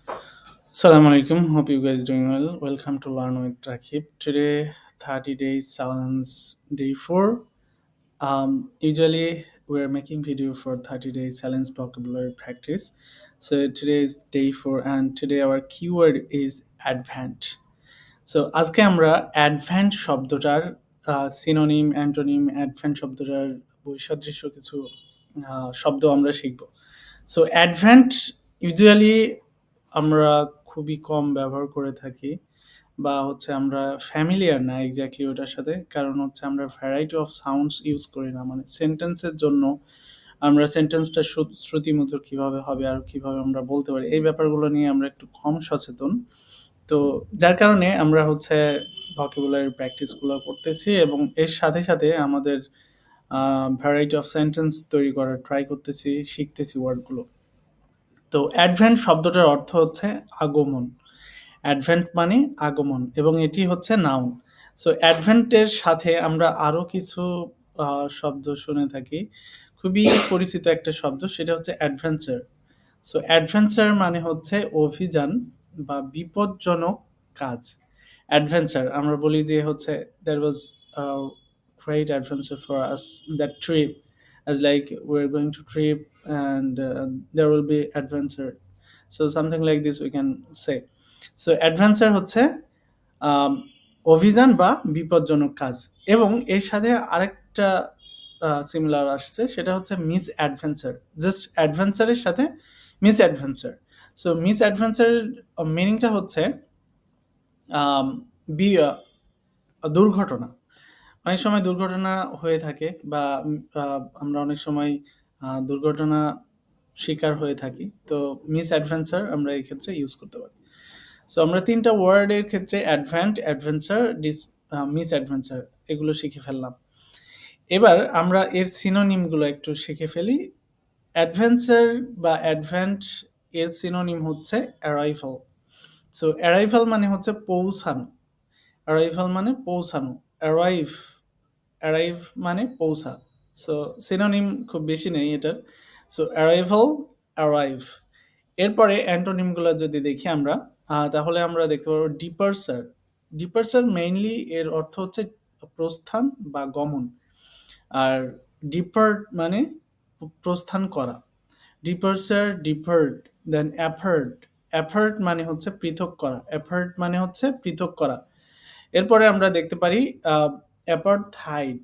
Assalamu alaikum. Hope you guys doing well. Welcome to Learn with Rakib. Today, 30 days challenge day 4. Usually, we're making video for 30 days challenge vocabulary practice. So today is day 4 and today our keyword is advent. So আজকে আমরা advent শব্দটার synonym antonym advent শব্দটার বৈসাদৃশ্য কিছু শব্দ আমরা শিখব। So advent usually আমরা খুবই কম ব্যবহার করে থাকি বা হচ্ছে আমরা ফ্যামিলিয়ার না এক্স্যাক্টলি ওটার সাথে, কারণ হচ্ছে আমরা ভ্যারাইটি অফ সাউন্ডস ইউজ করি না, মানে সেন্টেন্সের জন্য আমরা সেন্টেন্সটা শ্রুতিমধুর কিভাবে হবে আর কিভাবে আমরা বলতে পারি এই ব্যাপারগুলো নিয়ে আমরা একটু কম সচেতন। তো যার কারণে আমরা হচ্ছে ভোকাবুলারি প্র্যাকটিসগুলো করতেছি এবং এর সাথে সাথে আমাদের ভ্যারাইটি অফ সেন্টেন্স তৈরি করার ট্রাই করতেছি, শিখতেছি ওয়ার্ডগুলো। তো অ্যাডভেন্ট শব্দটার অর্থ হচ্ছে আগমন। অ্যাডভেন্ট মানে আগমন এবং এটি হচ্ছে নাউন। সো অ্যাডভেন্টের সাথে আমরা আরও কিছু শব্দ শুনে থাকি। খুবই পরিচিত একটা শব্দ, সেটা হচ্ছে অ্যাডভেঞ্চার। সো অ্যাডভেঞ্চার মানে হচ্ছে অভিযান বা বিপজ্জনক কাজ। অ্যাডভেঞ্চার আমরা বলি যে হচ্ছে that was great adventure for us that trip, as like we're going to trip and there will be adventure, so something like this we can say. So adventure হচ্ছে আম, অভিযান বা বিপজ্জনক কাজ। এবং এর সাথে আরেকটা সিমিলার আসছে, সেটা হচ্ছে মিস অ্যাডভেঞ্চার। জাস্ট অ্যাডভেঞ্চারের সাথে মিস অ্যাডভেঞ্চার। সো মিস অ্যাডভেঞ্চারের মিনিংটা হচ্ছে আম, দুর্ঘটনা। অনেক সময় দুর্ঘটনা হয়ে থাকে বা আমরা অনেক সময় দুর্ঘটনা শিকার হয়ে থাকি। তো মিস অ্যাডভেঞ্চার আমরা এই ক্ষেত্রে ইউজ করতে পারি। সো আমরা তিনটা ওয়ার্ডের ক্ষেত্রে অ্যাডভেন্ট, অ্যাডভেঞ্চার, মিস অ্যাডভেঞ্চার এগুলো শিখে ফেললাম। এবার আমরা এর সিনোনিমগুলো একটু শিখে ফেলি। অ্যাডভেঞ্চার বা অ্যাডভেন্ট এর সিনোনিম হচ্ছে অ্যারাইভাল। সো অ্যারাইভাল মানে হচ্ছে পৌঁছানো। অ্যারাইভাল মানে পৌঁছানো। অ্যারাইভ, অ্যারাইভ মানে পৌঁছা। সো সিনোনিম খুব বেশি নেই এটার। So arrival, arrive. এরপরে অ্যান্টোনিমগুলো যদি দেখি আমরা, তাহলে আমরা দেখতে পাবো ডিপার্সার। ডিপার্সার মেইনলি এর অর্থ হচ্ছে প্রস্থান বা গমন। আর ডিপার্ট মানে প্রস্থান করা। ডিপার্সার, ডিপার্ট, দেন অ্যাফার্ট। অ্যাফার্ট মানে হচ্ছে পৃথক করা। অ্যাফার্ট মানে হচ্ছে পৃথক করা। এরপরে আমরা দেখতে পারি অ্যাপারথাইড,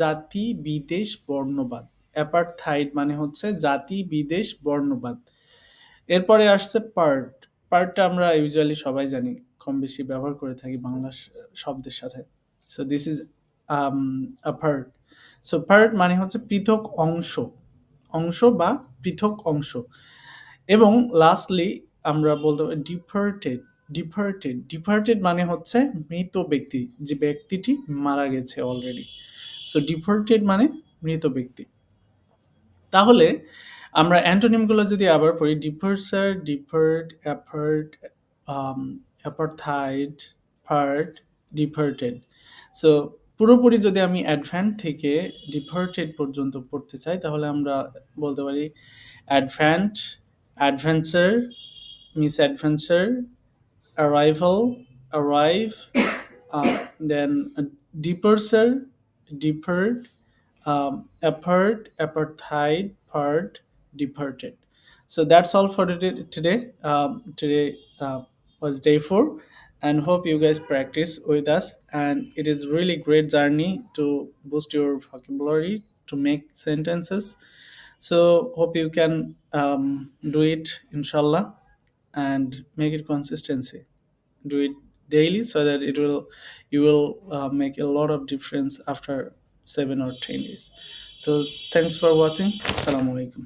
জাতি বিদেশ বর্ণবাদ। অ্যাপারথাইড মানে হচ্ছে জাতি বিদেশ বর্ণবাদ। এরপরে আসছে পার্ট। পার্টটা আমরা ইউজুয়ালি সবাই জানি, কম বেশি ব্যবহার করে থাকি বাংলা শব্দের সাথে। So this is a part. So part মানে হচ্ছে পৃথক অংশ, অংশ বা পৃথক অংশ। এবং লাস্টলি আমরা বলতে পারি ডিপার্টেড। ডিপার্টেড, ডিপার্টেড মানে হচ্ছে মৃত ব্যক্তি, যে ব্যক্তিটি মারা গেছে অলরেডি। সো ডিপার্টেড মানে মৃত ব্যক্তি। তাহলে আমরা অ্যান্টোনিমগুলো যদি আবার পড়ি, disperser, depart, apart, apartheid, part, departed. So পুরোপুরি যদি আমি অ্যাডভেন্ট থেকে ডিপার্টেড পর্যন্ত পড়তে চাই, তাহলে আমরা বলতে পারি advent, adventure, miss adventure, arrival, arrive, then departure, depart, apart, apartheid, part, departed. So that's all for today. Today was day 4, and hope you guys practice with us. And it is really great journey to boost your vocabulary, to make sentences. So hope you can do it, inshallah, and make it consistency. Do it daily so that it will, you will make a lot of difference after 7 or 10 days. So thanks for watching. Assalamu alaikum.